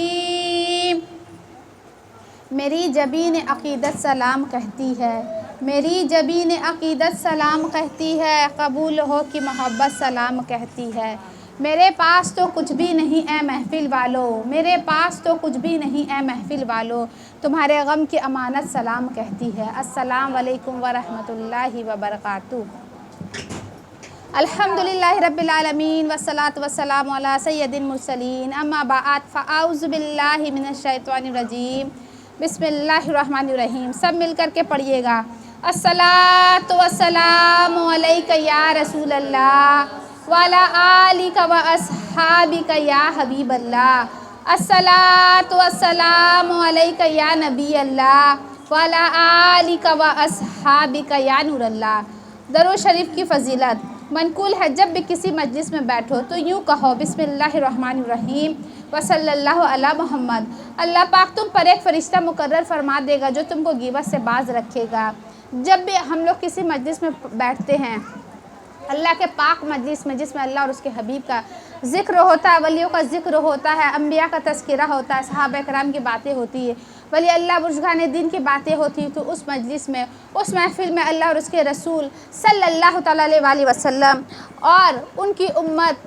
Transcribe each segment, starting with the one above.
الرحیم۔ میری جبین عقیدت سلام کہتی ہے، میری جبین عقیدت سلام کہتی ہے، قبول ہو کہ محبت سلام کہتی ہے۔ میرے پاس تو کچھ بھی نہیں اے محفل والو، میرے پاس تو کچھ بھی نہیں اے محفل والو، تمہارے غم کی امانت سلام کہتی ہے۔ السلام علیکم ورحمۃ اللہ وبرکاتہ۔ الحمدللہ رب العالمین والصلاة والسلام علی سید المرسلین، اما بعد فاعوذ باللہ من الشیطان الرجیم، بسم اللہ الرحمن الرحیم۔ سب مل کر کے پڑھیے گا۔ الصلاۃ والسلام علیک یا رسول اللہ وعلی آلک واصحابک یا حبیب اللہ۔ الصلاۃ والسلام علیک یا نبی اللہ وعلی آلک واصحابک یا نور اللہ۔ درود شریف کی فضیلت منقول ہے، جب بھی کسی مجلس میں بیٹھو تو یوں کہو بسم اللہ الرحمن الرحیم وصلی اللہ علی محمد۔ اللہ پاک تم پر ایک فرشتہ مقرر فرما دے گا جو تم کو غیبت سے باز رکھے گا۔ جب بھی ہم لوگ کسی مجلس میں بیٹھتے ہیں، اللہ کے پاک مجلس میں، جس میں اللہ اور اس کے حبیب کا ذکر ہوتا ہے، ولیوں کا ذکر ہوتا ہے، انبیاء کا تذکرہ ہوتا ہے، صحابہ کرام کی باتیں ہوتی ہے، ولی اللہ بزرگان دین کی باتیں ہوتی ہیں، تو اس مجلس میں، اس محفل میں اللہ اور اس کے رسول صلی اللہ تعالیٰ علیہ وسلم اور ان کی امت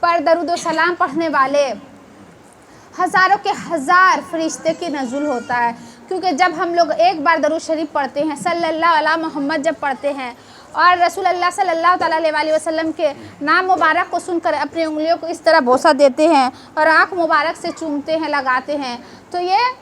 پر درود و سلام پڑھنے والے ہزاروں کے ہزار فرشتے کی نزول ہوتا ہے۔ کیونکہ جب ہم لوگ ایک بار درود شریف پڑھتے ہیں، صلی اللہ علیہ محمد جب پڑھتے ہیں اور رسول اللہ صلی اللہ تعالیٰ علیہ وسلم کے نام مبارک کو سن کر اپنی انگلیوں کو اس طرح بوسہ دیتے ہیں اور آنکھ مبارک سے چومتے ہیں، لگاتے ہیں، تو یہ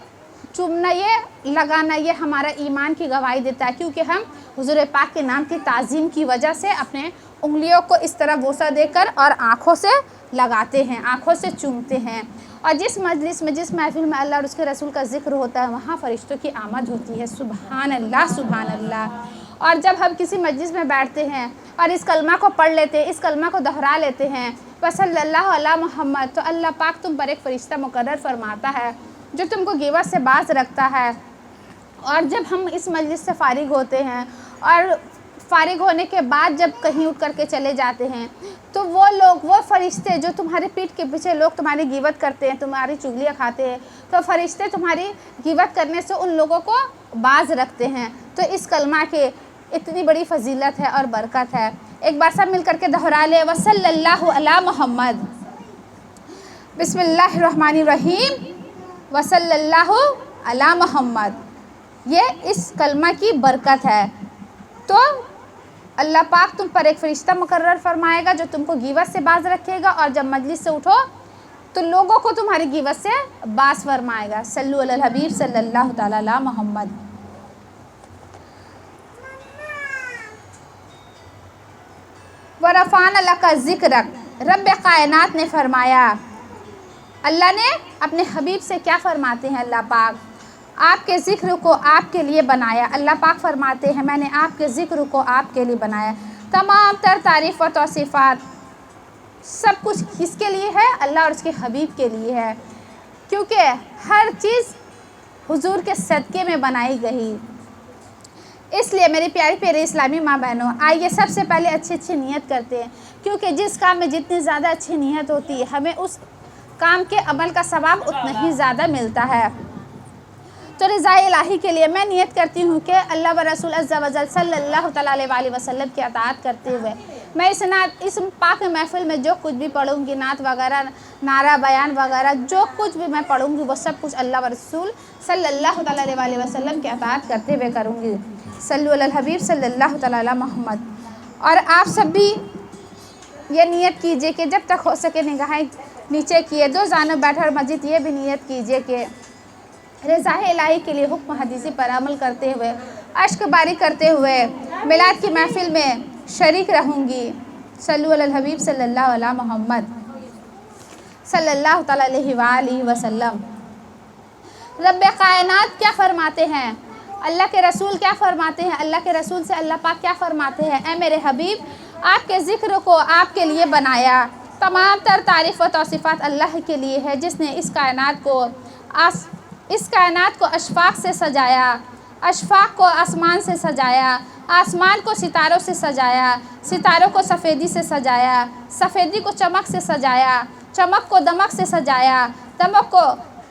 چومنا، یہ لگانا، یہ ہمارا ایمان کی گواہی دیتا ہے، کیونکہ ہم حضور پاک کے نام کی تعظیم کی وجہ سے اپنے انگلیوں کو اس طرح بوسہ دے کر اور آنکھوں سے لگاتے ہیں، آنکھوں سے چومتے ہیں۔ اور جس مجلس میں، جس محفل میں اللہ اور اس کے رسول کا ذکر ہوتا ہے، وہاں فرشتوں کی آمد ہوتی ہے۔ سبحان اللہ، سبحان اللہ۔ اور جب ہم کسی مجلس میں بیٹھتے ہیں اور اس کلمہ کو پڑھ لیتے ہیں، اس کلمہ کو دہرا لیتے ہیں، وصلی اللہ علی محمد، تو اللہ پاک تم پر ایک فرشتہ مقرر فرماتا ہے جو تم کو غیبت سے باز رکھتا ہے۔ اور جب ہم اس مجلس سے فارغ ہوتے ہیں اور فارغ ہونے کے بعد جب کہیں اٹھ کر کے چلے جاتے ہیں، تو وہ لوگ، وہ فرشتے جو تمہارے پیٹھ کے پیچھے لوگ تمہاری غیبت کرتے ہیں، تمہاری چغلیاں کھاتے ہیں، تو فرشتے تمہاری غیبت کرنے سے ان لوگوں کو باز رکھتے ہیں۔ تو اس کلمہ کے اتنی بڑی فضیلت ہے اور برکت ہے۔ ایک بار سب مل کر کے دہرا لے، وصلی اللہ علی محمد، بسم اللہ الرحمن الرحیم وصلی اللہ علی محمد۔ یہ اس کلمہ کی برکت ہے۔ تو اللہ پاک تم پر ایک فرشتہ مقرر فرمائے گا جو تم کو غیبت سے باز رکھے گا، اور جب مجلس سے اٹھو تو لوگوں کو تمہاری غیبت سے باز فرمائے گا۔ صلو علی الحبیب صلی اللہ تعالیٰ علی محمد۔ وَرَفَعْنَا لَكَ ذِكْرَكَ، رب کائنات نے فرمایا، اللہ نے اپنے حبیب سے کیا فرماتے ہیں؟ اللہ پاک آپ کے ذکر کو آپ کے لیے بنایا۔ اللہ پاک فرماتے ہیں میں نے آپ کے ذکر کو آپ کے لیے بنایا۔ تمام تر تعریف و توصیفات سب کچھ کس کے لیے ہے؟ اللہ اور اس کے حبیب کے لیے ہے، کیونکہ ہر چیز حضور کے صدقے میں بنائی گئی۔ اس لیے میری پیاری پیاری اسلامی ماں بہنوں، آئیے سب سے پہلے اچھی نیت کرتے ہیں، کیونکہ جس کام میں جتنی زیادہ اچھی نیت ہوتی ہے، ہمیں اس کام کے عمل کا ثواب اتنا ہی زیادہ ملتا ہے۔ تو رضا الہی کے لیے میں نیت کرتی ہوں کہ اللہ و رسول عز و جل صلی اللہ تعالیٰ علیہ وسلم کی اطاعت کرتے ہوئے میں اس پاک محفل میں جو کچھ بھی پڑھوں گی، نعت وغیرہ، نعرہ بیان وغیرہ، جو کچھ بھی میں پڑھوں گی، وہ سب کچھ اللہ و رسول صلی اللہ تعالیٰ علیہ وسلم کی اطاعت کرتے ہوئے کروں گی۔ صلو علی الحبیب صلی اللہ تعالیٰ علی محمد۔ اور آپ سب بھی یہ نیت کیجئے کہ جب تک ہو سکے نگاہیں نیچے کیے، دو جانب بیٹھ اور مزید یہ بھی نیت کیجئے کہ رضا الہی کے لیے حکم حدیثی پر عمل کرتے ہوئے، اشک باری کرتے ہوئے میلاد کی محفل میں شریک رہوں گی۔ صلو علی الحبیب صلی اللہ علی محمد صلی اللہ تعالیٰ علیہ وآلہ وسلم۔ رب کائنات کیا فرماتے ہیں؟ اللہ کے رسول کیا فرماتے ہیں؟ اللہ کے رسول سے اللہ پاک کیا فرماتے ہیں؟ اے میرے حبیب، آپ کے ذکر کو آپ کے لیے بنایا۔ تمام تر تعریف و توصیفات اللہ کے لیے ہے، جس نے اس کائنات کو اشفاق سے سجایا، اشفاق کو آسمان سے سجایا، آسمان کو ستاروں سے سجایا، ستاروں کو سفیدی سے سجایا، سفیدی کو چمک سے سجایا، چمک کو دمک سے سجایا، دمک کو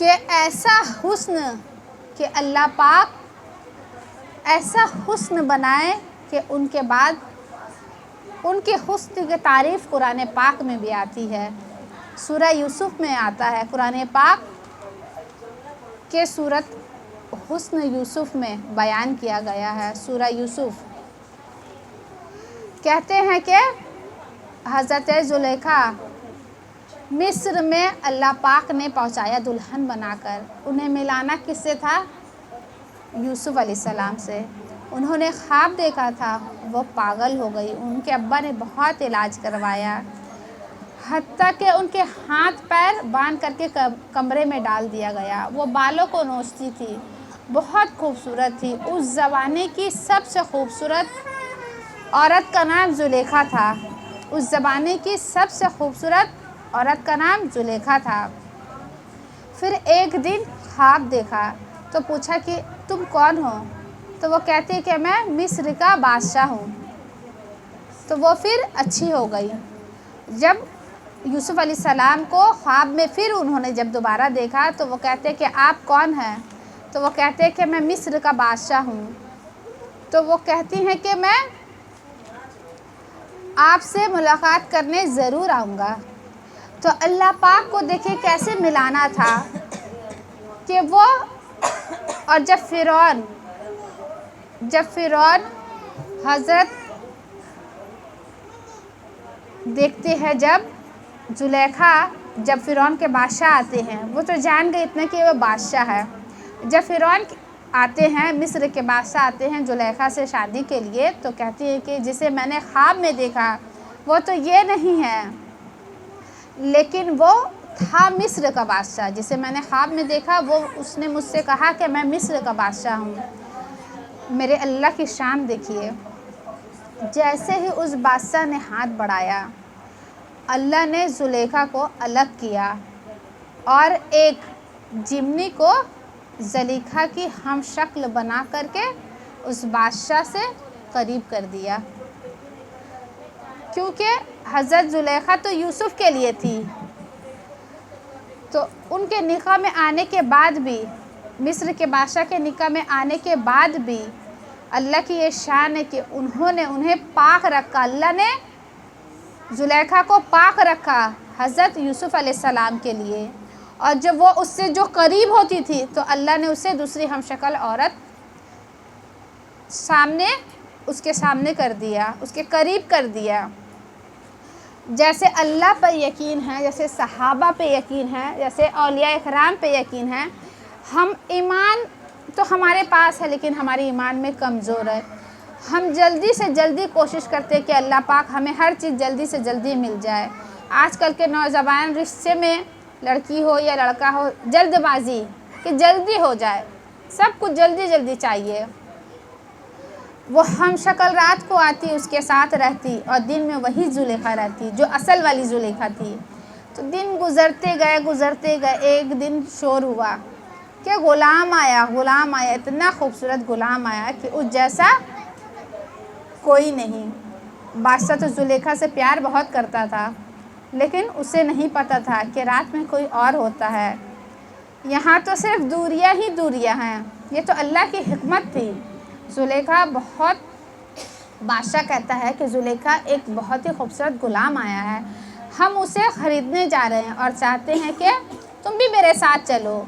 کہ ایسا حسن کہ اللہ پاک ایسا حسن بنائے کہ ان کے بعد ان کے حسن کی تعریف قرآن پاک میں بھی آتی ہے. سورہ یوسف میں آتا ہے، قرآن پاک کے سورت حسن یوسف میں بیان کیا گیا ہے. سورہ یوسف کہتے ہیں کہ حضرت زلیخا مصر میں اللہ پاک نے پہنچایا دلہن بنا کر. انہیں ملانا کس سے تھا؟ یوسف علیہ السلام سے. انہوں نے خواب دیکھا تھا، وہ پاگل ہو گئی. ان کے ابا نے بہت علاج کروایا، حتیٰ کہ ان کے ہاتھ پیر باندھ کر کے کمرے میں ڈال دیا گیا. وہ بالوں کو نوچتی تھی، بہت خوبصورت تھی. اس زمانے کی سب سے خوبصورت عورت کا نام زلیخا تھا. اس زمانے کی سب سے خوبصورت عورت کا نام زلیخا تھا. پھر ایک دن خواب دیکھا تو پوچھا کہ تم کون ہو؟ تو وہ کہتی کہ میں مصر کا بادشاہ ہوں. تو وہ پھر اچھی ہو گئی. جب یوسف علیہ السلام کو خواب میں پھر انہوں نے جب دوبارہ دیکھا تو وہ کہتے کہ آپ کون ہیں؟ تو وہ کہتے کہ میں مصر کا بادشاہ ہوں. تو وہ کہتی ہیں کہ میں آپ سے ملاقات کرنے ضرور آؤں گا. تو اللہ پاک کو دیکھے کیسے ملانا تھا کہ وہ اور جب فرعون حضرت دیکھتے ہیں جب زلیخا جب فرعون کے بادشاہ آتے ہیں، وہ تو جان گئے اتنا کہ وہ بادشاہ ہے. جب فرعون آتے ہیں، مصر کے بادشاہ آتے ہیں زلیخا سے شادی کے لیے، تو کہتی ہے کہ جسے میں نے خواب میں دیکھا وہ تو یہ نہیں ہے، لیکن وہ تھا مصر کا بادشاہ. جسے میں نے خواب میں دیکھا وہ اس نے مجھ سے کہا کہ میں مصر کا بادشاہ ہوں. میرے اللہ کی شان دیکھیے. جیسے ہی اس بادشاہ نے ہاتھ بڑھایا، اللہ نے زلیخا کو الگ کیا اور ایک جمنی کو زلیخا کی ہم شکل بنا کر کے اس بادشاہ سے قریب کر دیا. کیونکہ حضرت زلیخا تو یوسف کے لیے تھی، تو ان کے نکاح میں آنے کے بعد بھی، مصر کے بادشاہ کے نکاح میں آنے کے بعد بھی اللہ کی یہ شان ہے کہ انہیں پاک رکھا. اللہ نے زلیخا کو پاک رکھا حضرت یوسف علیہ السلام کے لیے. اور جب وہ اس سے جو قریب ہوتی تھی تو اللہ نے اسے دوسری ہم شکل عورت اس کے سامنے کر دیا، اس کے قریب کر دیا. جیسے اللہ پر یقین ہے، جیسے صحابہ پہ یقین ہے، جیسے اولیاء اکرام پہ یقین ہے. ہم ایمان تو ہمارے پاس ہے لیکن ہماری ایمان میں کمزور ہے. ہم جلدی سے جلدی کوشش کرتے ہیں کہ اللہ پاک ہمیں ہر چیز جلدی سے جلدی مل جائے. آج کل کے نوجوان رشتے میں لڑکی ہو یا لڑکا ہو، جلد بازی کہ جلدی ہو جائے، سب کچھ جلدی جلدی چاہیے. وہ ہم شکل رات کو آتی، اس کے ساتھ رہتی اور دن میں وہی زلیخا رہتی جو اصل والی زلیخا تھی. تو دن گزرتے گئے. ایک دن شور ہوا کہ غلام آیا. اتنا خوبصورت غلام آیا کہ اس جیسا کوئی نہیں. بادشاہ تو زلیخا سے پیار بہت کرتا تھا، لیکن اسے نہیں پتہ تھا کہ رات میں کوئی اور ہوتا ہے. یہاں تو صرف دوریاں ہی دوریاں ہیں. یہ تو اللہ کی حکمت تھی. زلیخا بادشاہ کہتا ہے کہ زلیخا ایک بہت ہی خوبصورت غلام آیا ہے، ہم اسے خریدنے جا رہے ہیں اور چاہتے ہیں کہ تم بھی میرے ساتھ چلو.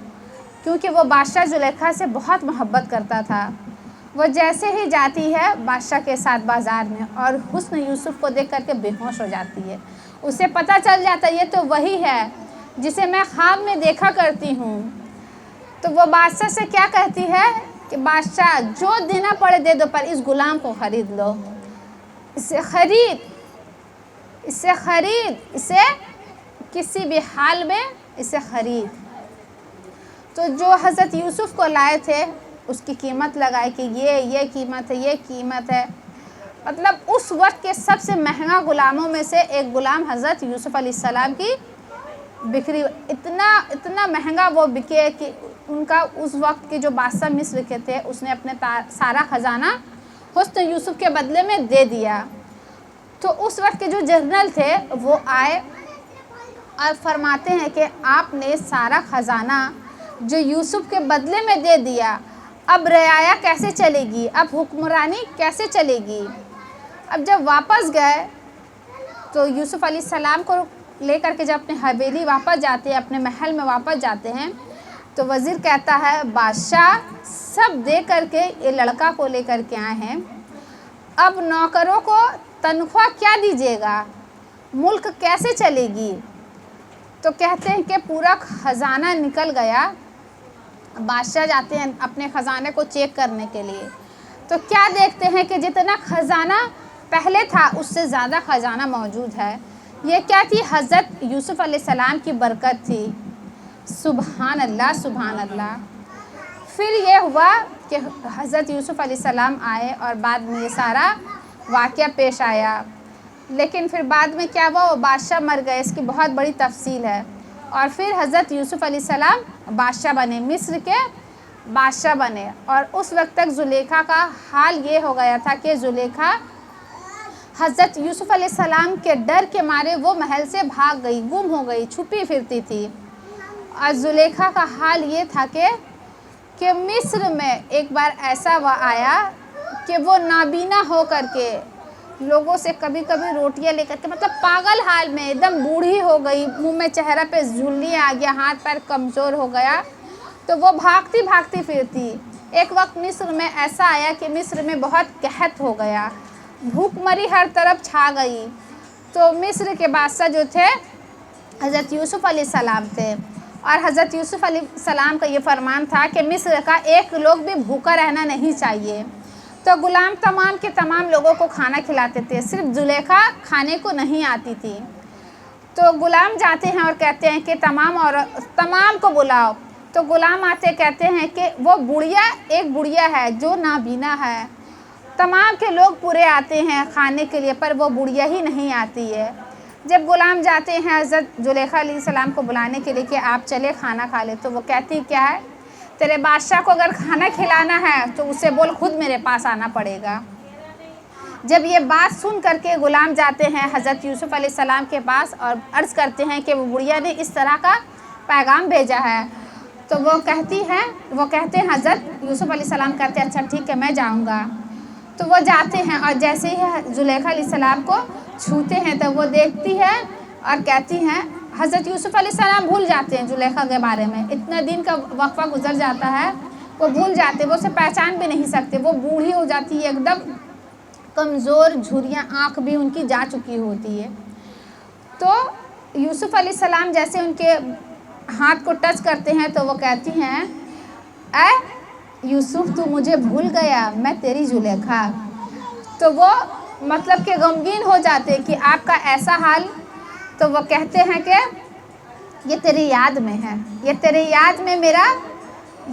کیونکہ وہ بادشاہ زلیخا سے بہت محبت کرتا تھا. وہ جیسے ہی جاتی ہے بادشاہ کے ساتھ بازار میں اور حسن یوسف کو دیکھ کر کے بے ہوش ہو جاتی ہے. اسے پتہ چل جاتا ہے یہ تو وہی ہے جسے میں خواب میں دیکھا کرتی ہوں. تو وہ بادشاہ سے کیا کہتی ہے کہ بادشاہ جو دینا پڑے دے دو، پر اس غلام کو خرید لو. اسے کسی بھی حال میں اسے خرید. تو جو حضرت یوسف کو لائے تھے اس کی قیمت لگائے کہ یہ قیمت ہے. مطلب اس وقت کے سب سے مہنگا غلاموں میں سے ایک غلام حضرت یوسف علیہ السلام کی بکری. اتنا مہنگا وہ بکے کہ ان کا اس وقت کے جو بادشاہ مصر کے تھے اس نے اپنے سارا خزانہ حسن یوسف کے بدلے میں دے دیا. تو اس وقت کے جو جنرل تھے وہ آئے اور فرماتے ہیں کہ آپ نے سارا خزانہ جو یوسف کے بدلے میں دے دیا، اب رعایا کیسے چلے گی، اب حکمرانی کیسے چلے گی۔ اب جب واپس گئے تو یوسف علیہ السلام کو لے کر کے جب اپنے حویلی واپس جاتے ہیں، اپنے محل میں واپس جاتے ہیں، تو وزیر کہتا ہے بادشاہ سب دے کر کے یہ لڑکا کو لے کر کے آئے ہیں، اب نوکروں کو تنخواہ کیا دیجیے گا، ملک کیسے چلے گی۔ تو کہتے ہیں کہ پورا خزانہ نکل گیا۔ بادشاہ جاتے ہیں اپنے خزانے کو چیک کرنے کے لیے، تو کیا دیکھتے ہیں کہ جتنا خزانہ پہلے تھا اس سے زیادہ خزانہ موجود ہے۔ یہ کیا تھی؟ حضرت یوسف علیہ السلام کی برکت تھی۔ سبحان اللہ سبحان اللہ۔ پھر یہ ہوا کہ حضرت یوسف علیہ السلام آئے اور بعد میں یہ سارا واقعہ پیش آیا، لیکن پھر بعد میں کیا ہوا، وہ بادشاہ مر گئے، اس کی بہت بڑی تفصیل ہے۔ اور پھر حضرت یوسف علیہ السلام بادشاہ بنے، مصر کے بادشاہ بنے، اور اس وقت تک زلیخا کا حال یہ ہو گیا تھا کہ زلیخا حضرت یوسف علیہ السلام کے ڈر کے مارے وہ محل سے بھاگ گئی، گم ہو گئی، چھپی پھرتی تھی۔ اور زلیخا کا حال یہ تھا کہ مصر میں ایک بار ایسا آیا کہ وہ نابینا ہو کر کے لوگوں سے کبھی کبھی روٹیاں لے کر کے، مطلب پاگل حال میں ایک دم بوڑھی ہو گئی، منہ میں چہرہ پہ جھریاں آ گیا، ہاتھ پیر کمزور ہو گیا، تو وہ بھاگتی بھاگتی پھرتی۔ ایک وقت مصر میں ایسا آیا کہ مصر میں بہت قحط ہو گیا، بھوک مری ہر طرف چھا گئی۔ تو مصر کے بادشاہ جو تھے حضرت یوسف علیہ السلام تھے، اور حضرت یوسف علیہ السلام کا یہ فرمان تھا کہ مصر کا ایک لوگ بھی بھوکا رہنا نہیں چاہیے۔ تو غلام تمام کے تمام لوگوں کو کھانا کھلاتے تھے، صرف زلیخا کھانے کو نہیں آتی تھی۔ تو غلام جاتے ہیں اور کہتے ہیں کہ تمام کو بلاؤ، تو غلام آتے کہتے ہیں کہ وہ ایک بڑھیا ہے جو نابینا ہے۔ تمام کے لوگ پورے آتے ہیں کھانے کے لیے، پر وہ بڑھیا ہی نہیں آتی ہے۔ جب غلام جاتے ہیں حضرت زلیخا علیہ السلام کو بلانے کے لیے کہ آپ چلے کھانا کھا لے، تو وہ کہتی کیا ہے، تیرے بادشاہ کو اگر کھانا کھلانا ہے تو اسے بول خود میرے پاس آنا پڑے گا۔ جب یہ بات سن کر کے غلام جاتے ہیں حضرت یوسف علیہ السلام کے پاس اور عرض کرتے ہیں کہ وہ بڑھیا نے اس طرح کا پیغام بھیجا ہے، تو وہ کہتے ہیں حضرت یوسف علیہ السلام کہتے ہیں اچھا ٹھیک ہے میں جاؤں گا۔ تو وہ جاتے ہیں اور جیسے ہی زلیخا علیہ السلام کو چھوتے ہیں تو وہ دیکھتی ہے اور کہتی ہیں، حضرت یوسف علیہ السلام بھول جاتے ہیں زلیخا کے بارے میں، اتنا دن کا وقفہ گزر جاتا ہے، وہ بھول جاتے، وہ اسے پہچان بھی نہیں سکتے، وہ بوڑھی ہو جاتی ہے، ایک دم کمزور، جھریاں، آنکھ بھی ان کی جا چکی ہوتی ہے۔ تو یوسف علیہ السلام جیسے ان کے ہاتھ کو ٹچ کرتے ہیں تو وہ کہتی ہیں، اے یوسف تو مجھے بھول گیا، میں تیری زلیخا۔ تو وہ مطلب کہ غمگین ہو جاتے کہ آپ کا ایسا حال، تو وہ کہتے ہیں کہ یہ تیری یاد میں ہے، یہ تیری یاد میں میرا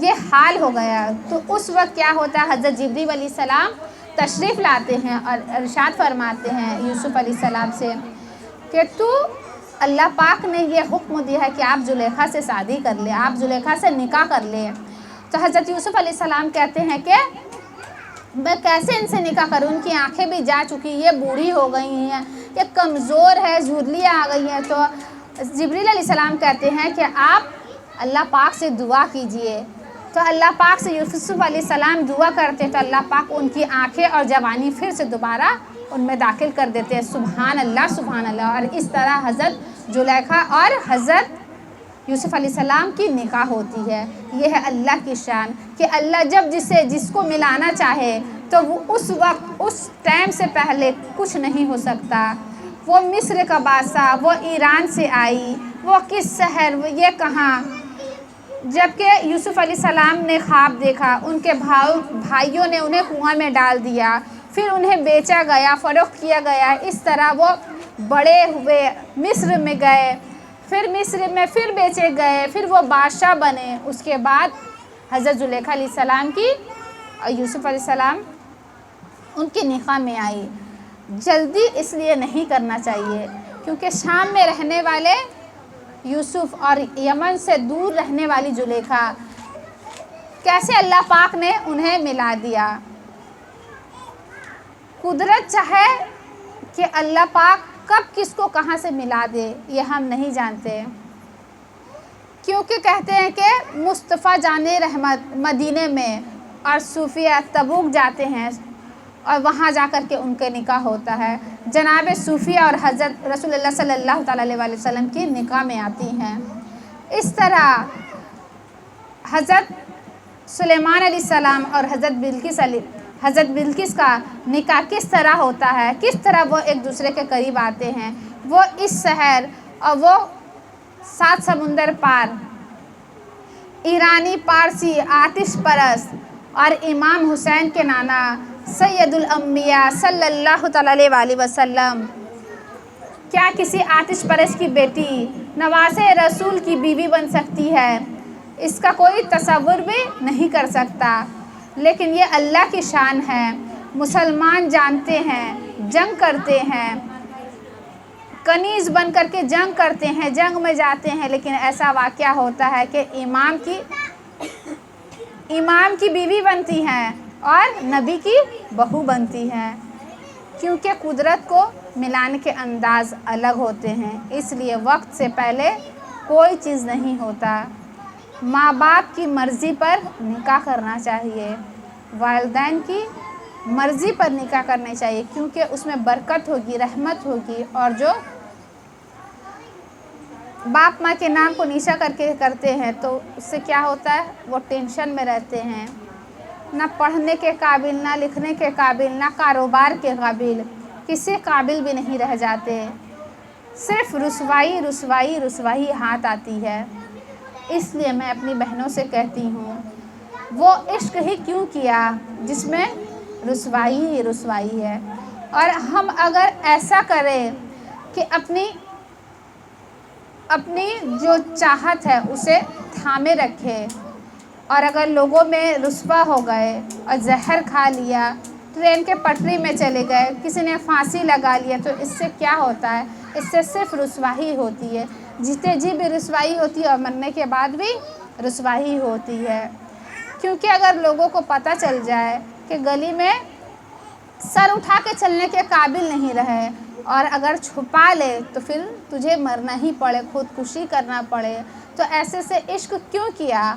یہ حال ہو گیا۔ تو اس وقت کیا ہوتا ہے، حضرت جبریل علیہ السلام تشریف لاتے ہیں اور ارشاد فرماتے ہیں یوسف علیہ السلام سے کہ اللہ پاک نے یہ حکم دیا ہے کہ آپ زلیخا سے شادی کر لیں، آپ زلیخا سے نکاح کر لیں۔ تو حضرت یوسف علیہ السلام کہتے ہیں کہ میں کیسے ان سے نکاح کروں، ان کی آنکھیں بھی جا چکی، یہ بوڑھی ہو گئی ہیں، یہ کمزور ہے، جھریاں آ گئی ہیں۔ تو جبریل علیہ السلام کہتے ہیں کہ آپ اللہ پاک سے دعا کیجئے۔ تو اللہ پاک سے یوسف علیہ السلام دعا کرتے تو اللہ پاک ان کی آنکھیں اور جوانی پھر سے دوبارہ ان میں داخل کر دیتے ہیں۔ سبحان اللہ سبحان اللہ۔ اور اس طرح حضرت زلیخا اور حضرت یوسف علیہ السلام کی نکاح ہوتی ہے۔ یہ ہے اللہ کی شان کہ اللہ جب جس کو ملانا چاہے تو وہ اس وقت اس ٹائم سے پہلے کچھ نہیں ہو سکتا۔ وہ مصر کا بادشاہ، وہ ایران سے آئی، وہ کس شہر، وہ یہ کہاں، جبکہ یوسف علیہ السلام نے خواب دیکھا، ان کے بھائیوں نے انہیں کنواں میں ڈال دیا، پھر انہیں بیچا گیا، فروخت کیا گیا، اس طرح وہ بڑے ہوئے، مصر میں گئے، پھر مصر میں پھر بیچے گئے، پھر وہ بادشاہ بنے۔ اس کے بعد حضرت زلیخا علیہ السلام کی اور یوسف علیہ السلام ان کی نکاح میں آئی۔ جلدی اس لیے نہیں کرنا چاہیے کیونکہ شام میں رہنے والے یوسف اور یمن سے دور رہنے والی زلیخا، کیسے اللہ پاک نے انہیں ملا دیا۔ قدرت چاہے کہ اللہ پاک کب کس کو کہاں سے ملا دے، یہ ہم نہیں جانتے۔ کیونکہ کہتے ہیں کہ مصطفیٰ جان رحمت مدینے میں اور صوفیہ تبوک جاتے ہیں اور وہاں جا کر کے ان کے نکاح ہوتا ہے. جناب صوفیہ اور حضرت رسول اللہ صلی اللہ تعالیٰ علیہ وسلم کی نکاح میں آتی ہیں. اس طرح حضرت سلیمان علیہ السلام اور حضرت بلقیس کا نکاح کس طرح ہوتا ہے، کس طرح وہ ایک دوسرے کے قریب آتے ہیں. وہ اس شہر اور وہ 7 سمندر پار ایرانی پارسی آتش پرست اور امام حسین کے نانا سید الانبیاء صلی اللہ تعالیٰ علیہ وسلم کیا کسی آتش پرست کی بیٹی نواز رسول کی بیوی بن سکتی ہے؟ اس کا کوئی تصور بھی نہیں کر سکتا. لیکن یہ اللہ کی شان ہے. مسلمان جانتے ہیں، جنگ کرتے ہیں، کنیز بن کر کے جنگ کرتے ہیں، جنگ میں جاتے ہیں، لیکن ایسا واقعہ ہوتا ہے کہ امام کی بیوی بنتی ہیں اور نبی کی بہو بنتی ہیں. کیونکہ قدرت کو ملانے کے انداز الگ ہوتے ہیں، اس لیے وقت سے پہلے کوئی چیز نہیں ہوتا. ماں باپ کی مرضی پر نکاح کرنا چاہیے، والدین کی مرضی پر نکاح کرنا چاہیے، کیونکہ اس میں برکت ہوگی، رحمت ہوگی. اور جو باپ ماں کے نام کو نیچا کر کے کرتے ہیں تو اس سے کیا ہوتا ہے، وہ ٹینشن میں رہتے ہیں، نہ پڑھنے کے قابل، نہ لکھنے کے قابل، نہ کاروبار کے قابل، کسی قابل بھی نہیں رہ جاتے. صرف رسوائی رسوائی رسوائی ہاتھ آتی ہے. اس لیے میں اپنی بہنوں سے کہتی ہوں، وہ عشق ہی کیوں کیا جس میں رسوائی ہی رسوائی ہے. اور ہم اگر ایسا کریں کہ اپنی جو چاہت ہے اسے تھامے رکھے، اور اگر لوگوں میں رسوا ہو گئے اور زہر کھا لیا، ٹرین کے پٹری میں چلے گئے، کسی نے پھانسی لگا لیا، تو اس سے کیا ہوتا ہے، اس سے صرف رسوائی ہوتی ہے. جیتے جی بھی رسوائی ہوتی ہے اور مرنے کے بعد بھی رسوائی ہوتی ہے. کیونکہ اگر لوگوں کو پتہ چل جائے کہ گلی میں سر اٹھا کے چلنے کے قابل نہیں رہے اور اگر چھپا لے تو پھر تجھے مرنا ہی پڑے، خودکشی کرنا پڑے، تو ایسے سے عشق کیوں کیا،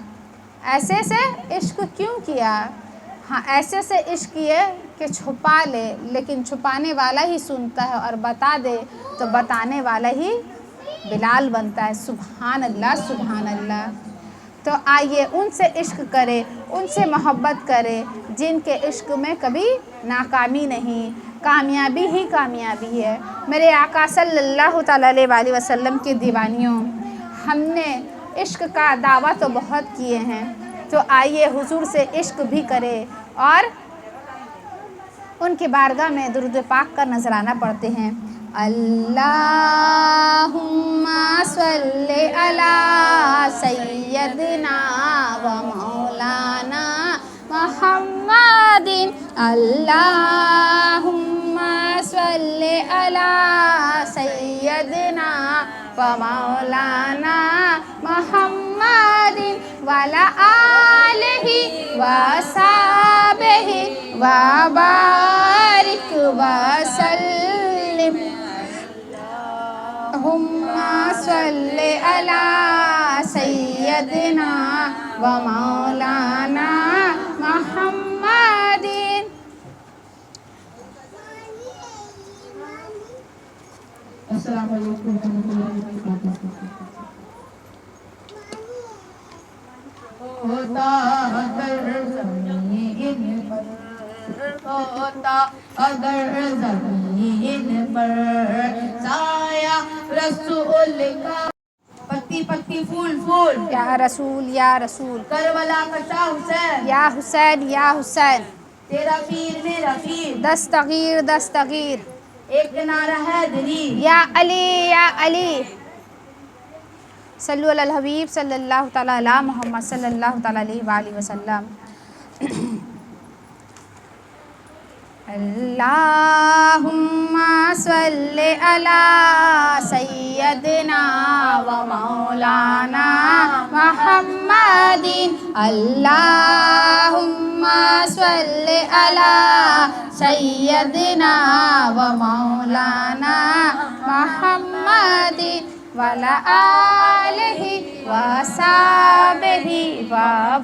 ایسے سے عشق کیوں کیا. ہاں ایسے سے عشق کیے کہ چھپا لے، لیکن چھپانے والا ہی سنتا ہے اور بتا دے تو بتانے والا ہی بلال بنتا ہے. سبحان اللہ سبحان اللہ. تو آئیے ان سے عشق کرے، ان سے محبت کرے جن کے عشق میں کبھی ناکامی نہیں، کامیابی ہی کامیابی ہے. میرے آقا صلی اللہ تعالیٰ علیہ وسلم کی دیوانیوں، ہم نے عشق کا دعویٰ تو بہت کیے ہیں، تو آئیے حضور سے عشق بھی کرے اور ان کی بارگاہ میں درود پاک کا نذرانہ پڑھتے ہیں. اللہم صلی علی سیدنا و مولانا محمد. اللہم صلی علی سیدنا و مولانا محمد وعلی آلہ و صحبہ و بارک وسلم. اللہم صلی علی سیدنا و مولانا محمد. السلام علیکم ورحمۃ اللہ وبرکاتہ. ہوتا اگر زمین پر، ہوتا اگر زمین پر سایہ رسول کا، پتی پتی پھول پھول، یا رسول یا رسول، کربلا کا شاہ حسین، یا حسین یا حسین، تیرا پیر میرا پیر، دستگیر دستگیر، ایک نعرہ ہے دلی، یا علی یا علی. صلو علی الحبیب صلی اللہ تعالیٰ علی محمد صلی اللہ تعالیٰ علیہ وآلہ وسلم. اللہم صلی علی سیدنا و مولانا محمد. اللہم صلی علی سیدنا و مولانا محمد وعلی آلہ و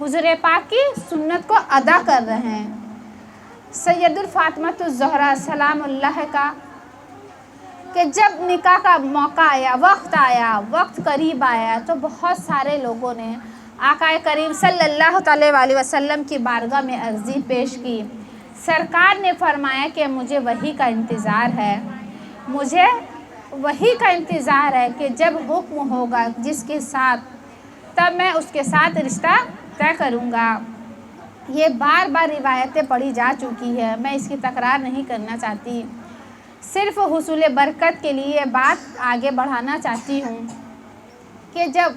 حضور پاک کی سنت کو ادا کر رہے ہیں۔ سید الفاطمۃ الزہرا سلام اللہ کا کہ جب نکاح کا موقع آیا، وقت قریب آیا، تو بہت سارے لوگوں نے آقا کریم صلی اللہ تعالی علیہ وسلم کی بارگاہ میں عرضی پیش کی۔ سرکار نے فرمایا کہ مجھے وحی کا انتظار ہے، مجھے وحی کا انتظار ہے کہ جب حکم ہوگا جس کے ساتھ، تب میں اس کے ساتھ رشتہ طے کروں گا۔ یہ بار بار روایتیں پڑھی جا چکی ہے، میں اس کی تکرار نہیں کرنا چاہتی، صرف حصول برکت کے لیے بات آگے بڑھانا چاہتی ہوں کہ جب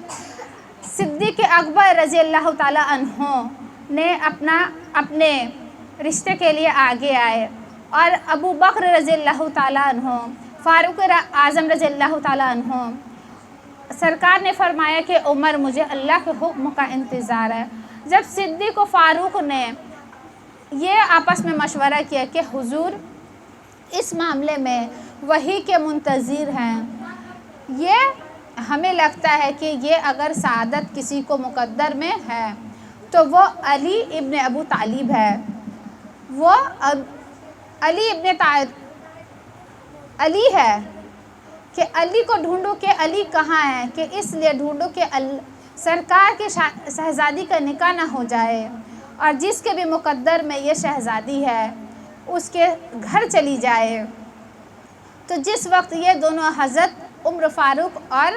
صدیق اکبر رضی اللہ تعالیٰ عنہ نے اپنے رشتے کے لیے آگے آئے، اور ابو بکر رضی اللہ تعالیٰ عنہ، فاروق اعظم رضی اللہ تعالیٰ عنہ، سرکار نے فرمایا کہ عمر مجھے اللہ کے حکم کا انتظار ہے۔ جب صدیق و فاروق نے یہ آپس میں مشورہ کیا کہ حضور اس معاملے میں وحی کے منتظر ہیں، یہ ہمیں لگتا ہے کہ یہ اگر سعادت کسی کو مقدر میں ہے تو وہ علی ابن ابو طالب ہے، وہ علی ہے، کہ علی کو ڈھونڈو کہ علی کہاں ہے، کہ اس لیے ڈھونڈو کہ سرکار کے شہزادی کا نکاح نہ ہو جائے، اور جس کے بھی مقدر میں یہ شہزادی ہے اس کے گھر چلی جائے۔ تو جس وقت یہ دونوں حضرت عمر فاروق اور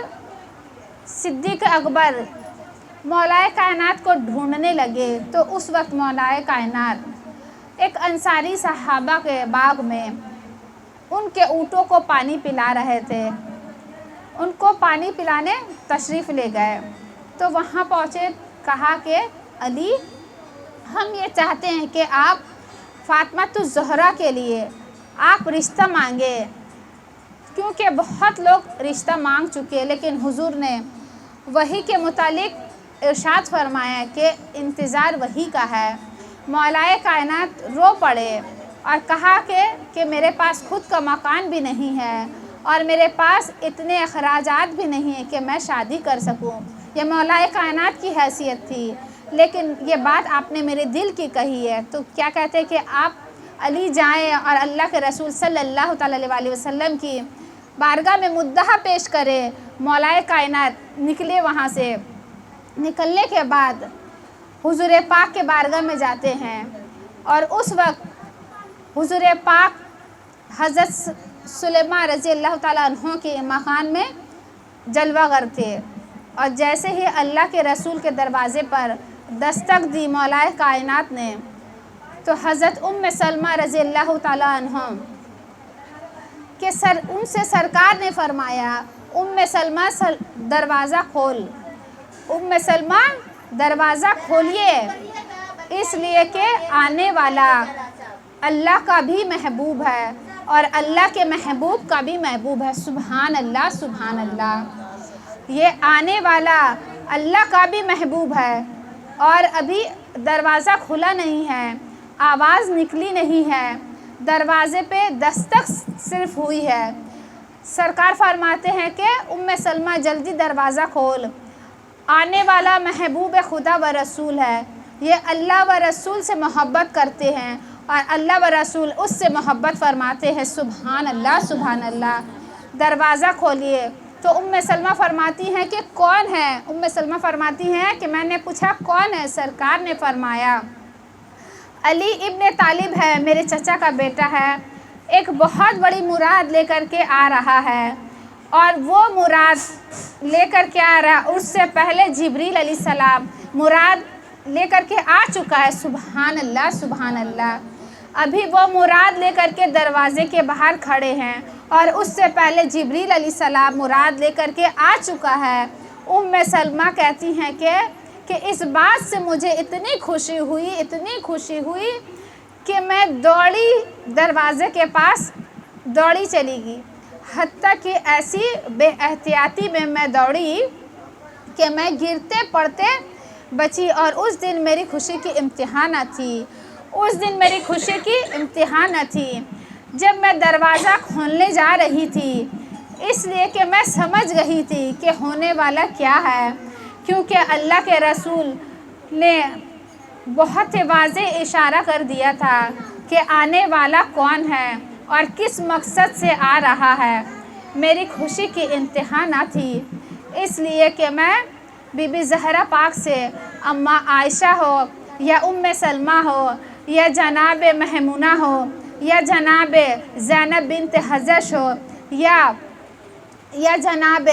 صدیق اکبر مولائے کائنات کو ڈھونڈنے لگے، تو اس وقت مولائے کائنات ایک انصاری صحابہ کے باغ میں ان کے اونٹوں کو پانی پلا رہے تھے، ان کو پانی پلانے تشریف لے گئے، تو وہاں پہنچے، کہا کہ علی ہم یہ چاہتے ہیں کہ آپ فاطمۃ الزہرا کے لیے آپ رشتہ مانگے، کیونکہ بہت لوگ رشتہ مانگ چکے، لیکن حضور نے وحی کے متعلق ارشاد فرمایا کہ انتظار وحی کا ہے۔ مولائے کائنات رو پڑے اور کہا کہ میرے پاس خود کا مکان بھی نہیں ہے، اور میرے پاس اتنے اخراجات بھی نہیں ہیں کہ میں شادی کر سکوں۔ یہ مولائے کائنات کی حیثیت تھی، لیکن یہ بات آپ نے میرے دل کی کہی ہے، تو کیا کہتے کہ آپ علی جائیں اور اللہ کے رسول صلی اللہ تعالی علیہ وسلم کی بارگاہ میں مدعا پیش کرے۔ مولائے کائنات نکلے، وہاں سے نکلنے کے بعد حضور پاک کے بارگاہ میں جاتے ہیں، اور اس وقت حضور پاک حضرت سلیمان رضی اللہ تعالیٰ عنہ کے مکان میں جلوہ گر تھے، اور جیسے ہی اللہ کے رسول کے دروازے پر دستک دی مولائے کائنات نے، تو حضرت ام سلمہ رضی اللہ تعالیٰ عنہ کہ ان سے سرکار نے فرمایا، ام سلمہ دروازہ کھول، ام سلمہ دروازہ کھولیے، اس لیے کہ آنے والا اللہ کا بھی محبوب ہے اور اللہ کے محبوب کا بھی محبوب ہے۔ سبحان اللہ، سبحان اللہ، یہ آنے والا اللہ کا بھی محبوب ہے، اور ابھی دروازہ کھلا نہیں ہے، آواز نکلی نہیں ہے، دروازے پہ دستک صرف ہوئی ہے۔ سرکار فرماتے ہیں کہ ام سلمہ جلدی دروازہ کھول، آنے والا محبوب خدا و رسول ہے، یہ اللہ و رسول سے محبت کرتے ہیں اور اللہ و رسول اس سے محبت فرماتے ہیں۔ سبحان اللہ، سبحان اللہ، دروازہ کھولیے۔ تو ام سلمہ فرماتی ہیں کہ کون ہے؟ ام سلمہ فرماتی ہیں کہ میں نے پوچھا کون ہے؟ سرکار نے فرمایا علی ابن طالب ہے، میرے چچا کا بیٹا ہے، ایک بہت بڑی مراد لے کر کے آ رہا ہے، اور وہ مراد لے کر کے آ رہا ہے، اس سے پہلے جبریل علیہ السلام مراد لے کر کے آ چکا ہے۔ سبحان اللہ، سبحان اللہ، ابھی وہ مراد لے کر کے دروازے کے باہر کھڑے ہیں، اور اس سے پہلے جبریل علیہ السلام مراد لے کر کے آ چکا ہے۔ ام سلمہ کہتی ہیں کہ اس بات سے مجھے اتنی خوشی ہوئی کہ میں دوڑی دروازے کے پاس دوڑی چلی گئی، حتیٰ کہ ایسی بے احتیاطی میں دوڑی کہ میں گرتے پڑتے بچی، اور اس دن میری خوشی کی امتحان تھی، جب میں دروازہ کھولنے جا رہی تھی، اس لیے کہ میں سمجھ گئی تھی کہ ہونے والا کیا ہے، کیونکہ اللہ کے رسول نے بہت واضح اشارہ کر دیا تھا کہ آنے والا کون ہے اور کس مقصد سے آ رہا ہے۔ میری خوشی کی انتہا نہ تھی، اس لیے کہ میں بی بی زہرا پاک سے اماں عائشہ ہو یا سلمہ ہو یا جناب میمونہ ہو یا جناب زینب بنت حجش ہو یا جناب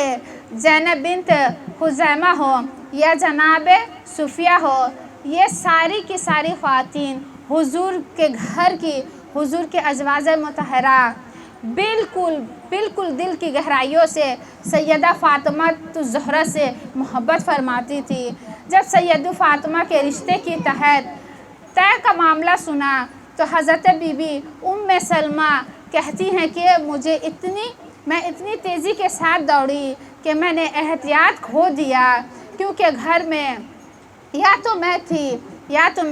زینب بنت خزیمہ ہو یا جناب صفیہ ہو، یہ ساری کی ساری خواتین حضور کے گھر کی، حضور کے ازواج مطہرہ بالکل دل کی گہرائیوں سے سیدہ فاطمہ الزہرا سے محبت فرماتی تھی۔ جب سیدہ فاطمہ کے رشتے کی طے کا معاملہ سنا تو حضرت بی بی سلمہ کہتی ہیں کہ میں اتنی تیزی کے ساتھ دوڑی کہ میں نے احتیاط کھو دیا، کیونکہ گھر میں یا تو میں تھی یا تو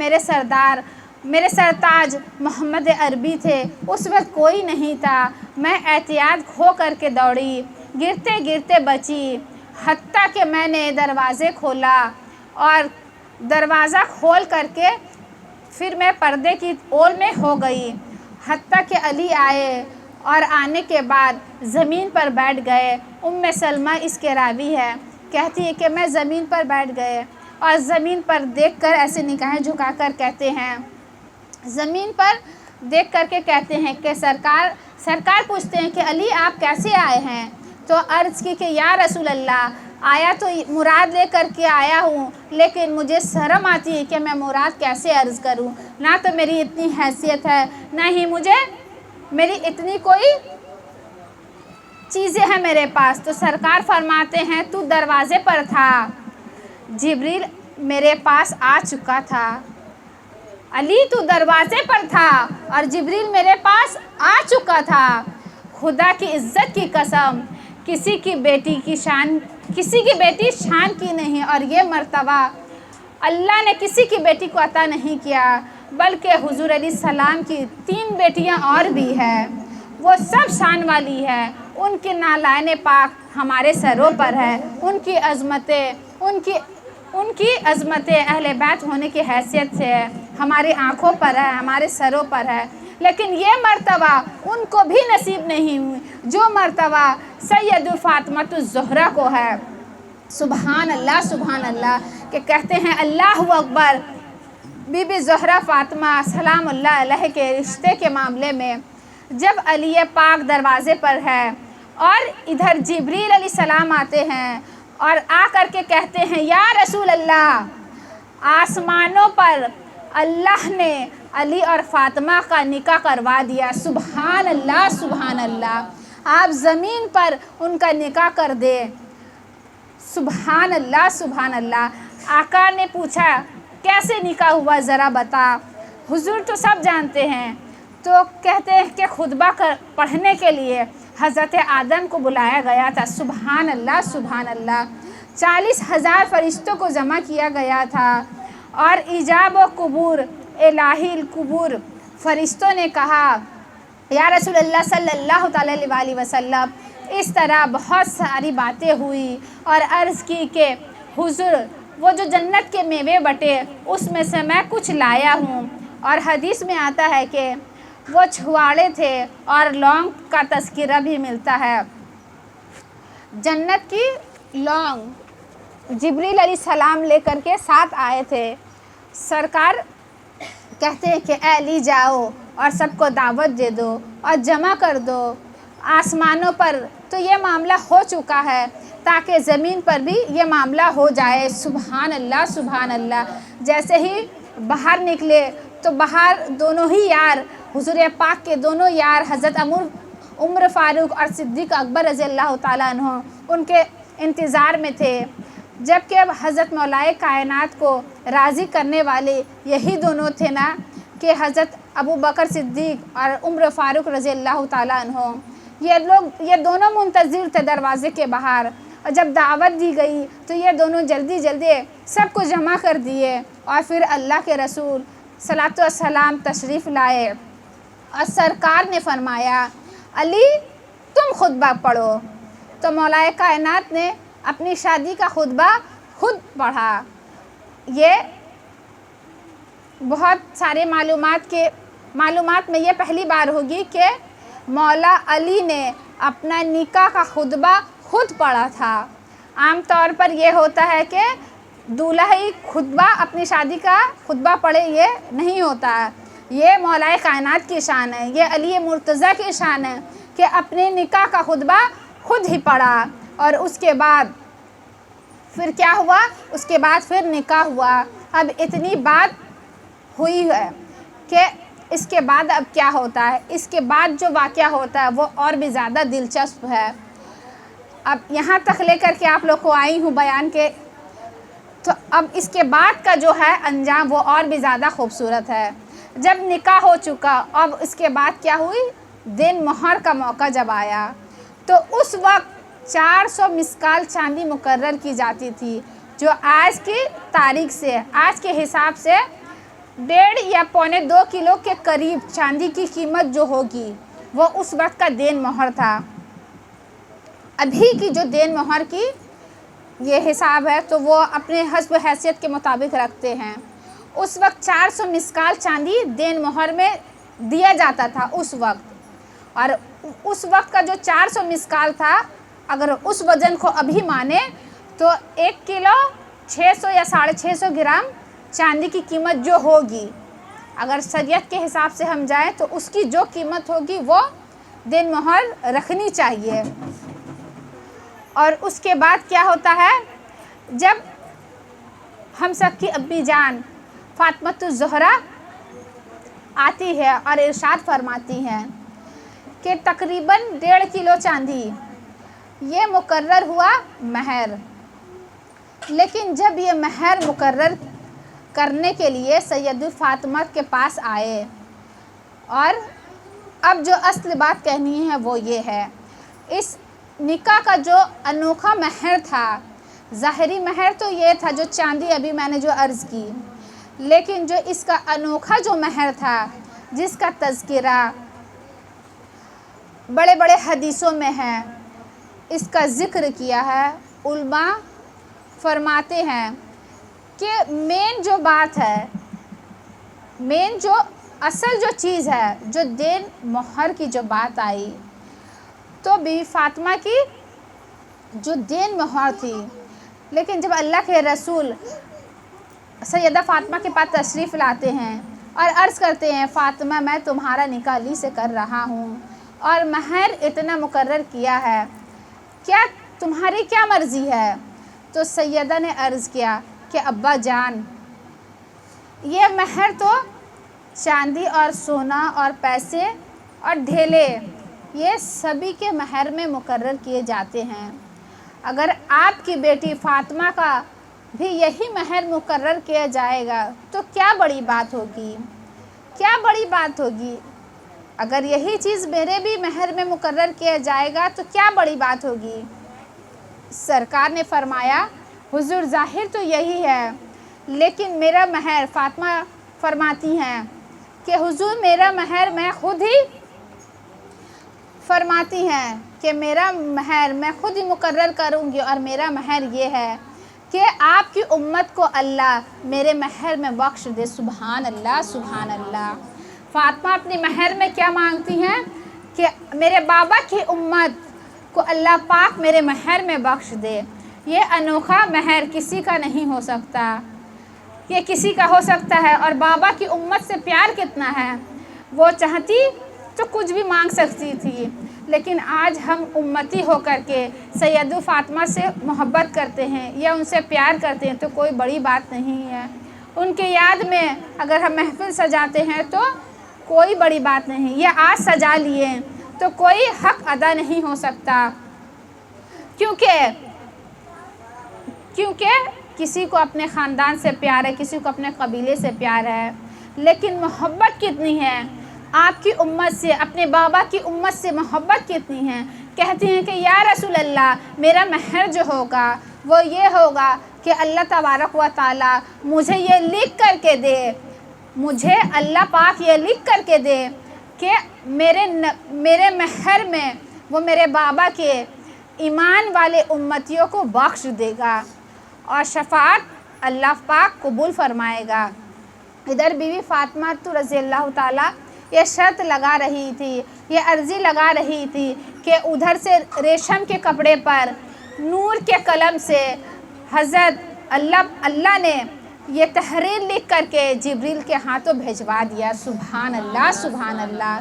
میرے سرتاج محمد عربی تھے، اس وقت کوئی نہیں تھا۔ میں احتیاط کھو کر کے دوڑی، گرتے گرتے بچی، حتیٰ کہ میں نے دروازے کھولا اور دروازہ کھول کر کے پھر میں پردے کی اوڑ میں ہو گئی، حتیٰ کہ علی آئے اور آنے کے بعد زمین پر بیٹھ گئے۔ سلمہ اس کے راوی ہے، کہتی ہے کہ میں زمین پر بیٹھ گئے اور زمین پر دیکھ کر ایسے نگاہیں جھکا کر کہتے ہیں، زمین پر دیکھ کر کے کہتے ہیں کہ سرکار پوچھتے ہیں کہ علی آپ کیسے آئے ہیں؟ تو عرض کی کہ یا رسول اللہ، آیا تو مراد لے کر کے آیا ہوں، لیکن مجھے شرم آتی ہے کہ میں مراد کیسے عرض کروں، نہ تو میری اتنی حیثیت ہے، نہ ہی میری اتنی کوئی چیزیں ہیں میرے پاس۔ تو سرکار فرماتے ہیں تو دروازے پر تھا، جبریل میرے پاس آ چکا تھا۔ علی تو دروازے پر تھا اور جبریل میرے پاس آ چکا تھا۔ خدا کی عزت کی قسم، کسی کی بیٹی شان کی نہیں، اور یہ مرتبہ اللہ نے کسی کی بیٹی کو عطا نہیں کیا، بلکہ حضور علیہ السلام کی 3 بیٹیاں اور بھی ہیں، وہ سب شان والی ہے، ان کے نالائن پاک ہمارے سروں پر ہے، ان کی عظمتیں اہل بیت ہونے کی حیثیت سے ہے، ہماری آنکھوں پر ہے، ہمارے سروں پر ہے، لیکن یہ مرتبہ ان کو بھی نصیب نہیں ہوئی جو مرتبہ سیدہ فاطمہ الزہرا کو ہے۔ سبحان اللہ کہ کہتے ہیں اللہ اکبر۔ بی بی زہرا فاطمہ سلام اللہ علیہ کے رشتے کے معاملے میں جب علی پاک دروازے پر ہے اور ادھر جبریل علیہ السلام آتے ہیں اور آ کر کے کہتے ہیں یا رسول اللہ، آسمانوں پر اللہ نے علی اور فاطمہ کا نکاح کروا دیا۔ سبحان اللہ، آپ زمین پر ان کا نکاح کر دے۔ سبحان اللہ۔ آقا نے پوچھا کیسے نکاح ہوا ذرا بتا؟ حضور تو سب جانتے ہیں، تو کہتے ہیں کہ خطبہ پڑھنے کے لیے حضرت آدم کو بلایا گیا تھا۔ سبحان اللہ 40,000 فرشتوں کو جمع کیا گیا تھا، اور ایجاب و قبور الہی القبور فرشتوں نے کہا یا رسول اللہ صلی اللہ علیہ وسلم، اس طرح بہت ساری باتیں ہوئی اور عرض کی کہ حضور وہ جو جنت کے میوے بٹے اس میں سے میں کچھ لایا ہوں، اور حدیث میں آتا ہے کہ وہ چھواڑے تھے اور لونگ کا تذکرہ بھی ملتا ہے۔ جنت کی لونگ جبریل علیہ السلام لے کر کے ساتھ آئے تھے۔ سرکار کہتے ہیں کہ اے علی جاؤ اور سب کو دعوت دے دو اور جمع کر دو آسمانوں پر، تو یہ معاملہ ہو چکا ہے تاکہ زمین پر بھی یہ معاملہ ہو جائے۔ سبحان اللہ۔ جیسے ہی باہر نکلے تو باہر دونوں ہی یار، حضور پاک کے دونوں یار حضرت عمر فاروق اور صدیق اکبر رضی اللہ تعالیٰ عنہ ان کے انتظار میں تھے، جبکہ حضرت مولا کائنات کو راضی کرنے والے یہی دونوں تھے نا کہ حضرت ابو بکر صدیق اور عمر فاروق رضی اللہ تعالیٰ عنہ، یہ دونوں منتظر تھے دروازے کے باہر، اور جب دعوت دی گئی تو یہ دونوں جلدی سب کو جمع کر دیے، اور پھر اللہ کے رسول صلاۃ والسلام تشریف لائے اور سرکار نے فرمایا علی تم خطبہ پڑھو، تو مولا کائنات نے اپنی شادی کا خطبہ خود پڑھا۔ یہ بہت سارے معلومات میں یہ پہلی بار ہوگی کہ مولا علی نے اپنا نکاح کا خطبہ خود پڑھا تھا۔ عام طور پر یہ ہوتا ہے کہ دولہا ہی خطبہ اپنی شادی کا خطبہ پڑھے، یہ نہیں ہوتا ہے۔ یہ مولا کائنات کی شان ہے، یہ علی مرتضیٰ کی شان ہے کہ اپنے نکاح کا خطبہ خود ہی پڑھا۔ اور اس کے بعد پھر کیا ہوا؟ اس کے بعد پھر نکاح ہوا۔ اب اتنی بات ہوئی ہے کہ اس کے بعد اب کیا ہوتا ہے؟ اس کے بعد جو واقعہ ہوتا ہے وہ اور بھی زیادہ دلچسپ ہے۔ اب یہاں تک لے کر کے آپ لوگ کو آئی ہوں بیان کے، تو اب اس کے بعد کا جو ہے انجام وہ اور بھی زیادہ خوبصورت ہے۔ جب نکاح ہو چکا، اب اس کے بعد کیا ہوئی؟ دن مہر کا موقع جب آیا تو اس وقت 400 مسکال چاندی مقرر کی جاتی تھی، جو آج کی تاریخ سے، آج کے حساب سے 1.5 یا 1.25 کلو کے قریب چاندی کی قیمت جو ہوگی وہ اس وقت کا دین مہر تھا۔ ابھی کی جو دین مہر کی یہ حساب ہے تو وہ اپنے حسب حیثیت کے مطابق رکھتے ہیں۔ اس وقت 400 مسکال چاندی دین مہر میں دیا جاتا تھا اس وقت، اور اس وقت کا جو 400 مسکال تھا، اگر اس وزن کو ابھی مانے تو 1 کلو 600 یا 650 گرام چاندی کی قیمت جو ہوگی، اگر شریعت کے حساب سے ہم جائیں تو اس کی جو قیمت ہوگی وہ دین مہر رکھنی چاہیے۔ اور اس کے بعد کیا ہوتا ہے؟ جب ہم سب کی امی جان فاطمۃ الزہرا آتی ہے اور ارشاد فرماتی ہیں کہ تقریباً 1.5 کلو چاندی یہ مقرر ہوا مہر، لیکن جب یہ مہر مقرر کرنے کے لیے سید فاطمہ کے پاس آئے، اور اب جو اصل بات کہنی ہے وہ یہ ہے، اس نکاح کا جو انوکھا مہر تھا، ظاہری مہر تو یہ تھا جو چاندی ابھی میں نے جو عرض کی، لیکن جو اس کا انوکھا جو مہر تھا، جس کا تذکرہ بڑے بڑے حدیثوں میں ہے، اس کا ذکر کیا ہے، علماء فرماتے ہیں کہ مین جو بات ہے، مین جو اصل جو چیز ہے، جو دین مہر کی جو بات آئی تو بی فاطمہ کی جو دین مہر تھی، لیکن جب اللہ کے رسول سیدہ فاطمہ کے پاس تشریف لاتے ہیں اور عرض کرتے ہیں فاطمہ میں تمہارا نکاح علی سے کر رہا ہوں اور مہر اتنا مقرر کیا ہے، کیا تمہاری کیا مرضی ہے؟ تو سیدہ نے عرض کیا کہ ابا جان، یہ مہر تو چاندی اور سونا اور پیسے اور ڈھیلے یہ سبھی کے مہر میں مقرر کیے جاتے ہیں، اگر آپ کی بیٹی فاطمہ کا بھی یہی مہر مقرر کیا جائے گا تو کیا بڑی بات ہوگی، کیا بڑی بات ہوگی؟ اگر یہی چیز میرے بھی مہر میں مقرر کیا جائے گا تو کیا بڑی بات ہوگی؟ سرکار نے فرمایا حضور ظاہر تو یہی ہے، لیکن میرا مہر، فاطمہ فرماتی ہیں کہ حضور میرا مہر میں خود ہی فرماتی ہیں کہ میرا مہر میں خود ہی مقرر کروں گی، اور میرا مہر یہ ہے کہ آپ کی امت کو اللہ میرے مہر میں بخش دے۔ سبحان اللہ، سبحان اللہ۔ فاطمہ اپنی مہر میں کیا مانگتی ہیں کہ میرے بابا کی امت کو اللہ پاک میرے مہر میں بخش دے۔ یہ انوکھا مہر کسی کا نہیں ہو سکتا، یہ کسی کا ہو سکتا ہے، اور بابا کی امت سے پیار کتنا ہے، وہ چاہتی تو کچھ بھی مانگ سکتی تھی، لیکن آج ہم امتی ہو کر کے سید فاطمہ سے محبت کرتے ہیں یا ان سے پیار کرتے ہیں تو کوئی بڑی بات نہیں ہے۔ ان کے یاد میں اگر ہم محفل سجاتے ہیں تو کوئی بڑی بات نہیں، یہ آج سجا لیے تو کوئی حق ادا نہیں ہو سکتا، کیونکہ کسی کو اپنے خاندان سے پیار ہے، کسی کو اپنے قبیلے سے پیار ہے، لیکن محبت کتنی ہے آپ کی امت سے، اپنے بابا کی امت سے محبت کتنی ہے؟ کہتے ہیں کہ یا رسول اللہ میرا مہر جو ہوگا وہ یہ ہوگا کہ اللہ تبارک و تعالی مجھے یہ لکھ کر کے دے، مجھے اللہ پاک یہ لکھ کر کے دے کہ میرے مہر میں وہ میرے بابا کے ایمان والے امتیوں کو بخش دے گا اور شفاعت اللہ پاک قبول فرمائے گا۔ ادھر بیوی فاطمہ تو رضی اللہ تعالیٰ یہ شرط لگا رہی تھی، یہ عرضی لگا رہی تھی کہ ادھر سے ریشم کے کپڑے پر نور کے قلم سے حضرت اللہ نے یہ تحریر لکھ کر کے جبریل کے ہاتھوں بھیجوا دیا۔ سبحان اللہ سبحان اللہ۔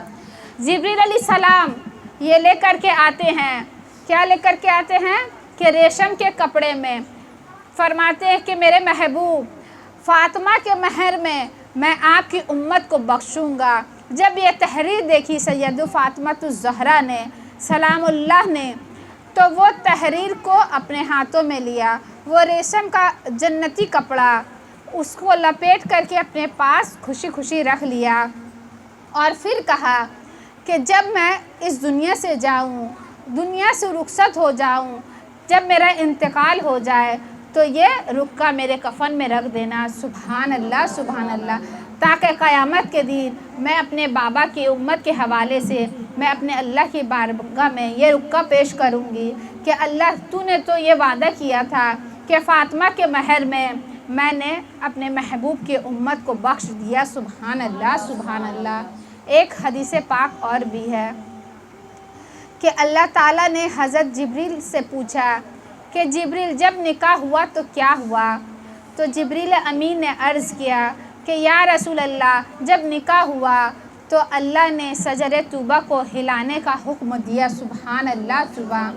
جبریل علیہ السلام یہ لے کر کے آتے ہیں، کیا لے کر کے آتے ہیں کہ ریشم کے کپڑے میں، فرماتے ہیں کہ میرے محبوب فاطمہ کے مہر میں آپ کی امت کو بخشوں گا۔ جب یہ تحریر دیکھی سید فاطمہ الزہرا نے سلام اللہ نے، تو وہ تحریر کو اپنے ہاتھوں میں لیا، وہ ریشم کا جنتی کپڑا اس کو لپیٹ کر کے اپنے پاس خوشی خوشی رکھ لیا، اور پھر کہا کہ جب میں اس دنیا سے جاؤں، دنیا سے رخصت ہو جاؤں، جب میرا انتقال ہو جائے تو یہ رکا میرے کفن میں رکھ دینا۔ سبحان اللہ سبحان اللہ، تاکہ قیامت کے دن میں اپنے بابا کی امت کے حوالے سے میں اپنے اللہ کی بارگاہ میں یہ رکا پیش کروں گی کہ اللہ تو نے تو یہ وعدہ کیا تھا کہ فاطمہ کے مہر میں نے اپنے محبوب کی امت کو بخش دیا۔ سبحان اللہ سبحان اللہ۔ ایک حدیث پاک اور بھی ہے کہ اللہ تعالیٰ نے حضرت جبریل سے پوچھا کہ جبریل جب نکاح ہوا تو کیا ہوا؟ تو جبریل امین نے عرض کیا کہ یا رسول اللہ جب نکاح ہوا تو اللہ نے شجر طوبہ کو ہلانے کا حکم دیا۔ سبحان اللہ سبحان۔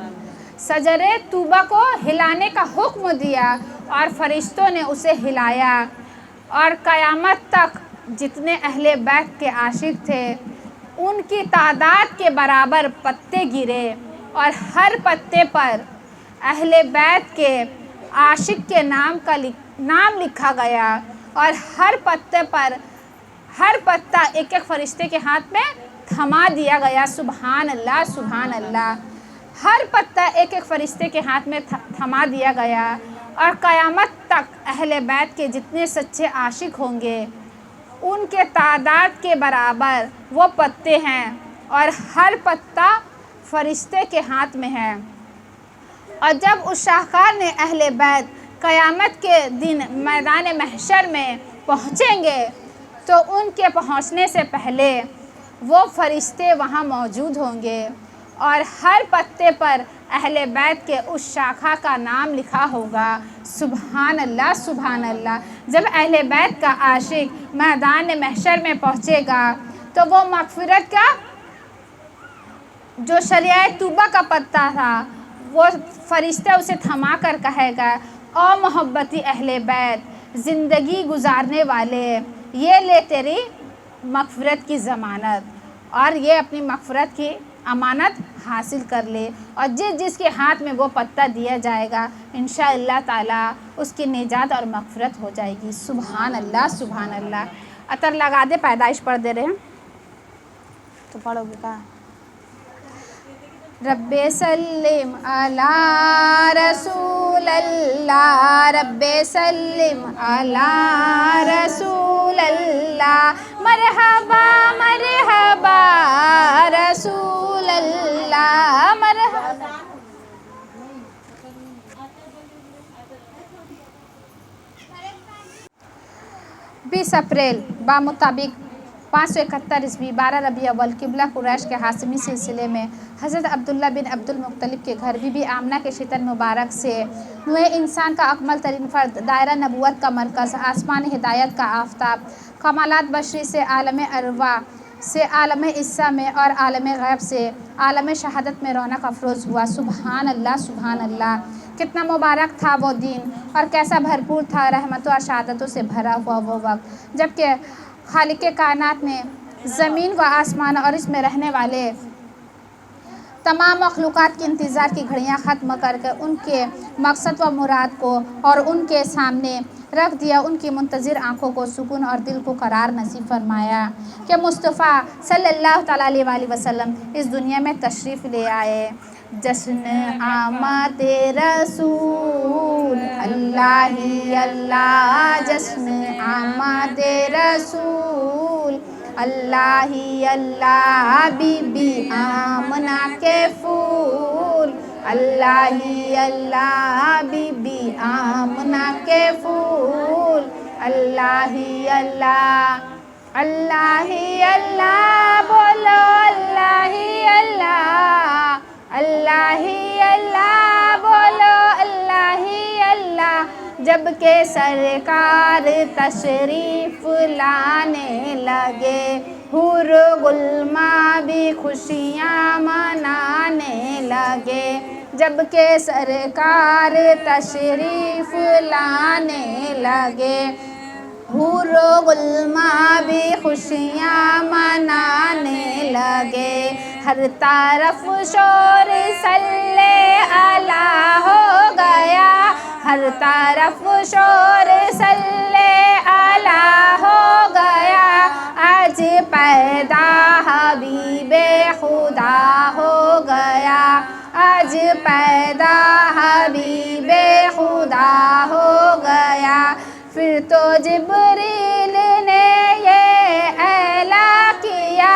شجر طوبہ کو ہلانے کا حکم دیا اور فرشتوں نے اسے ہلایا، اور قیامت تک جتنے اہل بیت کے عاشق تھے ان کی تعداد کے برابر پتے گرے، اور ہر پتے پر اہل بیت کے عاشق کے نام لکھا گیا، اور ہر پتے پر ہر پتا ایک ایک فرشتے کے ہاتھ میں تھما دیا گیا۔ سبحان اللہ سبحان اللہ۔ ہر پتا ایک ایک فرشتے کے ہاتھ میں تھما دیا گیا، اور قیامت تک اہل بیت کے جتنے سچے عاشق ہوں گے ان کے تعداد کے برابر وہ پتے ہیں، اور ہر پتا فرشتے کے ہاتھ میں ہے۔ اور جب اس شاہکار نے اہل بیت قیامت کے دن میدان محشر میں پہنچیں گے تو ان کے پہنچنے سے پہلے وہ فرشتے وہاں موجود ہوں گے، اور ہر پتے پر اہل بیت کے اس شاخہ کا نام لکھا ہوگا۔ سبحان اللہ سبحان اللہ۔ جب اہل بیت کا عاشق میدان محشر میں پہنچے گا تو وہ مغفرت کا جو شجرہ طوبہ کا پتا تھا وہ فرشتہ اسے تھما کر کہے گا، او محبتی اہل بیت، زندگی گزارنے والے، یہ لے تیری مغفرت کی ضمانت، اور یہ اپنی مغفرت کی امانت حاصل کر لے۔ اور جس کے ہاتھ میں وہ پتا دیا جائے گا انشاءاللہ تعالی اس کی نجات اور مغفرت ہو جائے گی۔ سبحان اللہ سبحان اللہ۔ عطر لگا دے، پیدائش پڑھ دے رہے ہیں تو پڑھو گے کہاں؟ رب سلم علی رسول اللہ، رب سلم علی رسول اللہ، مرحبا مرحبا رسول اللہ، مرحبا۔ 20 اپریل بمطابق 571 عیسوی 12 ربیع الاول قبلہ قریش کے ہاشمی سلسلے میں حضرت عبداللہ بن عبد المطلب کے گھر بی بی آمنہ کے شتر مبارک سے نوع انسان کا اکمل ترین فرد، دائرہ نبوت کا مرکز، آسمان ہدایت کا آفتاب، کمالات بشری سے عالم ارواح سے عالم عصہ میں اور عالم غیب سے عالم شہادت میں رونق افروز ہوا۔ سبحان اللہ سبحان اللہ۔ کتنا مبارک تھا وہ دن، اور کیسا بھرپور تھا رحمتوں اور شہادتوں سے بھرا ہوا وہ وقت، جبکہ خالق کائنات نے زمین و آسمان اور اس میں رہنے والے تمام مخلوقات کی انتظار کی گھڑیاں ختم کر کے ان کے مقصد و مراد کو اور ان کے سامنے رکھ دیا۔ ان کی منتظر آنکھوں کو سکون اور دل کو قرار نصیب فرمایا کہ مصطفیٰ صلی اللہ تعالیٰ علیہ وآلہ وسلم اس دنیا میں تشریف لے آئے۔ جشن آمد رسول اللہ ہی اللہ، جشن آمد رسول اللہ ہی اللہ، بی بی آمنہ کے پھول اللہ ہی اللہ، بی بی آمنہ کے پھول اللہ ہی اللہ، اللہ ہی اللہ، بولو اللہ ہی اللہ، اللہ ہی اللہ، بولو اللہ ہی اللہ۔ جب کہ سرکار تشریف لانے لگے، حور غلماں بھی خوشیاں منانے لگے۔ جب کہ سرکار تشریف لانے لگے، حور غلماں بھی خوشیاں منانے لگے۔ ہر طرف شور صلی اللہ ہو گیا، ہر طرف شور صلی اللہ ہو گیا۔ آج پیدا حبیب خدا ہو گیا، آج پیدا حبیب خدا ہو گیا۔ پھر تو جبریل نے یہ اعلان کیا،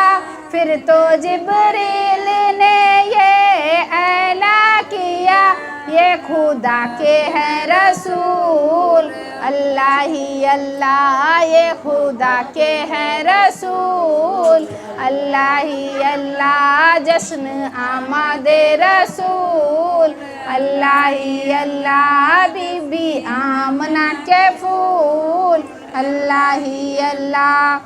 پھر تو جبریل نے یہ اعلان کیا، یہ خدا کے ہیں رسول، اللہ ہی اللہ، یہ خدا کے ہیں رسول، اللہ ہی اللہ، جشن آمد رسول، اللہ ہی اللہ، بی بی آمنہ کے پھول، اللہ ہی اللہ،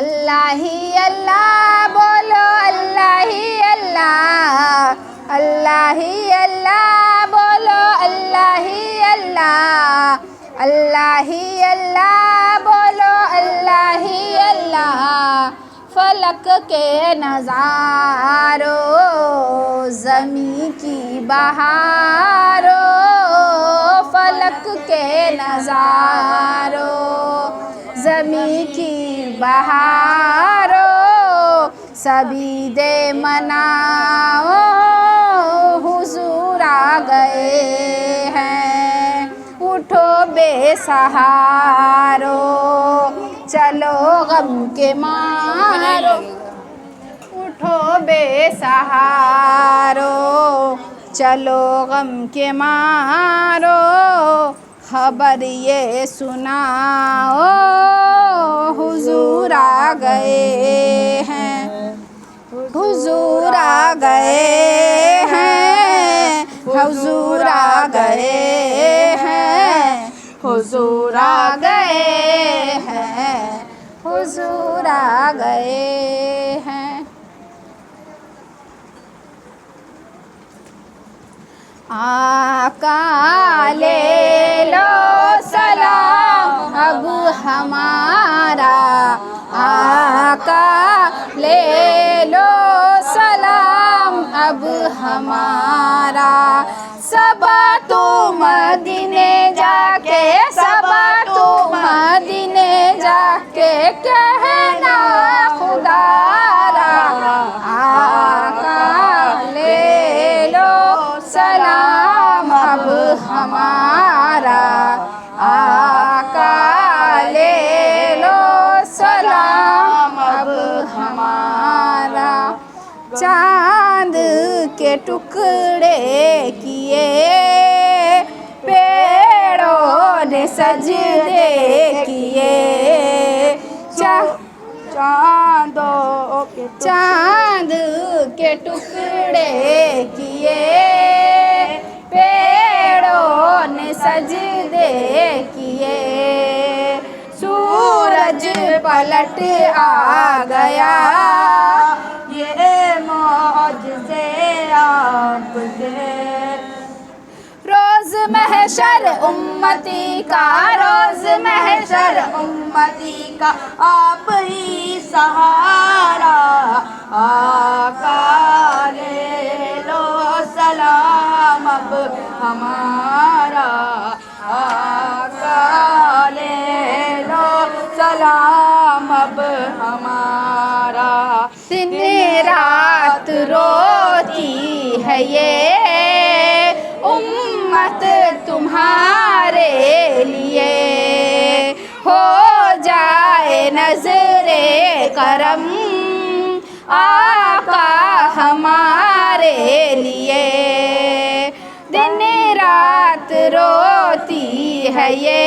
اللہ ہی اللہ، بولو اللہ ہی اللہ، اللہ ہی اللہ، بولو اللہ ہی اللہ، اللہ ہی اللہ، بولو اللہ ہی اللہ۔ فلک کے نظاروں، زمیں کی بہاروں، فلک کے نظاروں، زمیں کی بہاروں، سبھی دے مناؤ، حضور آ گئے ہیں، اٹھو بے سہارو، چلو غم کے مارو، اٹھو بے سہارو، چلو غم کے مارو، خبر یہ سناؤ، حضور آ گئے ہیں، حضور آ گئے ہیں، حضور آ گئے ہیں، حضور آ گئے ہیں، حضور آ گئے ہیں۔ آقا لے لو سلام اب ہمارا، آقا لے لو سلام اب ہمارا، صبا تو مدینے جا کے، صبا تو مدینے جا کے کہنا خدا را، آقا لے لو سلام اب ہمارا، آقا لے لو سلام اب ہمارا۔ چاند کے ٹکڑے کیے پیڑوں نے سجدے کیے، چاند کے ٹکڑے کیے پیڑوں نے سجدے کیے، سورج پلٹ آ گیا، یہ معجزے آپ کے۔ روز محشر امتی کا، روز محشر امتی کا آپ ہی سہارا، آقا لے لو سلام اب ہمارا، آقا لے لو سلام اب ہمارا۔ دن رات روتی ہے یہ امت تمہارے لیے، ہو جائے نظر کرم آقا ہمارے لیے، دن رات روتی ہے یہ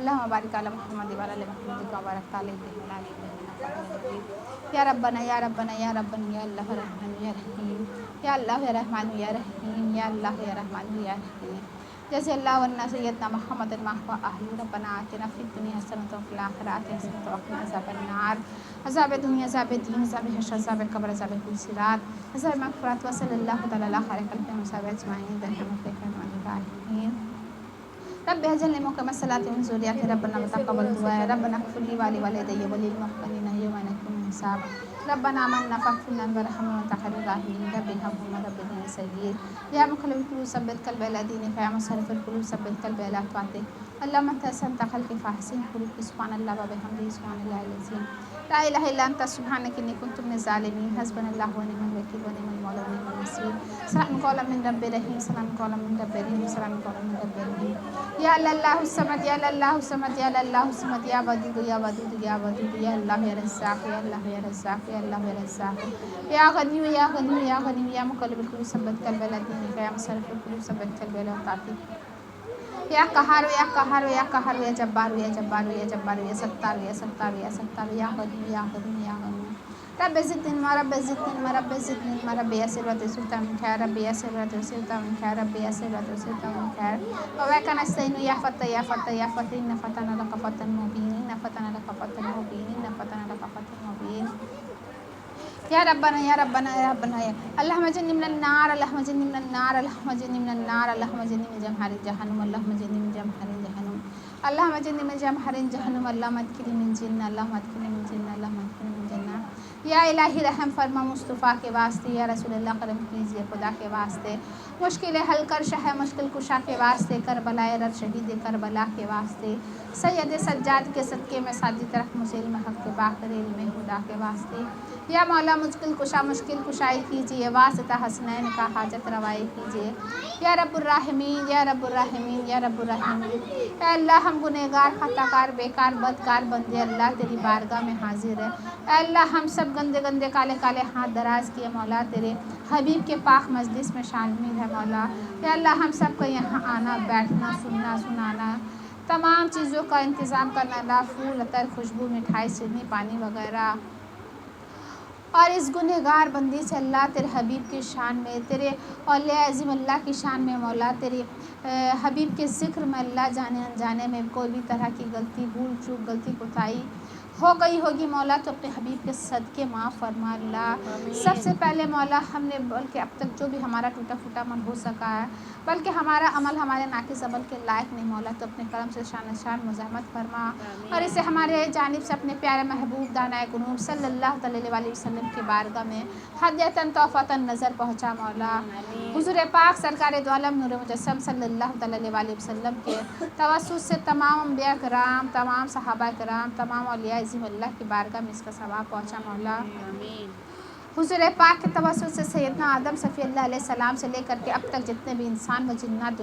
اللہم بارک علی محمد و علی محمد کما بارکت علی ابراہیم و علی ابراہیم انک حمید مجید یا ربنا یا ربنا یا ربنا یا اللہ رحمان یا رحیم یا اللہ یا رحمان یا رحیم یا اللہ یا رحمان یا رحیم جیسے اللہ ورنہ سیدنا محمد المحو اہل ربنا آتنا فی الدنیا حسنۃ وفی الآخرۃ حسنۃ وقنا عذاب النار عذاب دنیا عذاب دین عذاب حشر عذاب قبر عذاب کل صراط عذاب مغفرت وصلی اللہ تعالی علی خیر خلق وصحبہ اجمعین برحمتک یا ارحم الراحمین رب اجعلنی مقیم الصلاۃ ومن ذریتی ربنا وتقبل دعاء ربنا اغفر لی ولوالدی وللمؤمنین یوم یقوم الحساب ربنا آمنا فاغفر لنا وارحمنا وانت خیر الراحمین رب ارحمهما رب ارحمهما صغیر یا مقلب القلوب ثبت قلبی علی دینک یا مصرف القلوب ثبت قلبی علی طاعتک اللهم انت احسنت خلقی فاحسن خلقی سبحان اللہ وبحمدہ سبحان اللہ العظیم لا الہ الا انت سبحانک انی کنت من الظالمین حسبنا اللہ ونعم الوکیل ونعم المولا ونعم النصیر سلام قولا من رب رحیم سلام قولا من رب رحیم سلام قولا من رب رحیم یا اللہ الصمد یا اللہ الصمد یا اللہ الصمد یا ودود یا ودود یا ودود یا اللہ یا رزاق یا اللہ یا رزاق یا اللہ یا رزاق یا غنی یا غنی یا غنی یا مقلب القلوب ثبت قلبی علی دینک یا مصرف القلوب ثبت قلبی علی طاعتک یا قہار یا قہار یا قہار یا جبار یا جبار یا جبار یا ستار یا ستار یا ستار یا غنی یا غنی یا غنی رب زدنی علما رب زدنی علما رب زدنی علما رب یسر وتسر من خیر رب یسر وتسر من خیر رب یسر وتسر من خیر وبک نستعین یا فتح یا فتح یا فتح ان فتحنا لک فتحا مبین ان فتحنا لک فتحا مبین ان فتحنا لک فتحا مبین یا ربنا یا ربنا یا ربنا اللہم اجرنی من النار اللہم اجرنی من النار اللہم اجرنی من النار اللہم اجرنی من جمہار جہنم اللہم اجرنی من جمہار جہنم اللہم اجرنی من جمہار جہنم اللہم ادخلنی من جنہ اللہم ادخلنی من جنہ اللہم ادخلنی من جنہ یا الہی رحم فرما مصطفیٰ کے واسطے یا رسول اللہ کرم کیجیے خدا کے واسطے مشکلیں حل کر شہ مشکل کشا کے واسطے کربلا رد شہید کربلا کے واسطے سید سجاد کے صدقے میں ساجد رکھ مجھے علم حق کے باقر علم خدا کے واسطے یا مولا مشکل کشا مشکل کشائی کیجیے واسطہ حسنین کا حاجت روائی کیجیے یا رب الرحمین یا رب الرحمین یا رب الرحمین اے اللہ ہم گنہگار خطا کار بیکار بدکار بندے اللہ تیری بارگاہ میں حاضر ہے اے اللہ ہم سب گندے گندے کالے کالے ہاتھ دراز کیے مولا تیرے حبیب کے پاک مجلس میں شامل ہے مولا یا اللہ ہم سب کو یہاں آنا بیٹھنا سننا سنانا تمام چیزوں کا انتظام کرنا اللہ پھول عطر خوشبو مٹھائی سرنی پانی وغیرہ اور اس گنہگار بندی سے اللہ تیرے حبیب کی شان میں تیرے اولیاء عظیم اللہ کی شان میں مولا تیرے حبیب کے ذکر میں اللہ جانے انجانے میں کوئی بھی طرح کی غلطی بھول چوک غلطی کوتاہی ہو گئی ہوگی مولا تو اپنے حبیب کے صدقے معاف فرما اللہ سب سے پہلے مولا ہم نے بلکہ اب تک جو بھی ہمارا ٹوٹا پھوٹا من ہو سکا ہے بلکہ ہمارا عمل ہمارے ناقص عمل کے لائق نہیں مولا تو اپنے کرم سے شان شان مزاحمت فرما اور اسے ہمارے جانب سے اپنے پیارے محبوب دانائے قنوب صلی اللہ علیہ وسلم کے بارگاہ میں ہدیتاً تحفتاً نظر پہنچا مولا حضور پاک سرکار دو عالم نور مجسم صلی اللہ علیہ وسلم کے توسط سے تمام انبیاء کرام تمام صحابہ کرام تمام اولیاء عظیم اللہ کی بارگاہ میں اس کا ثواب پہنچا مولا حضور پاک کے توسط سے سیدنا آدم صفی اللہ علیہ السلام سے لے کر کے اب تک جتنے بھی انسان و جنات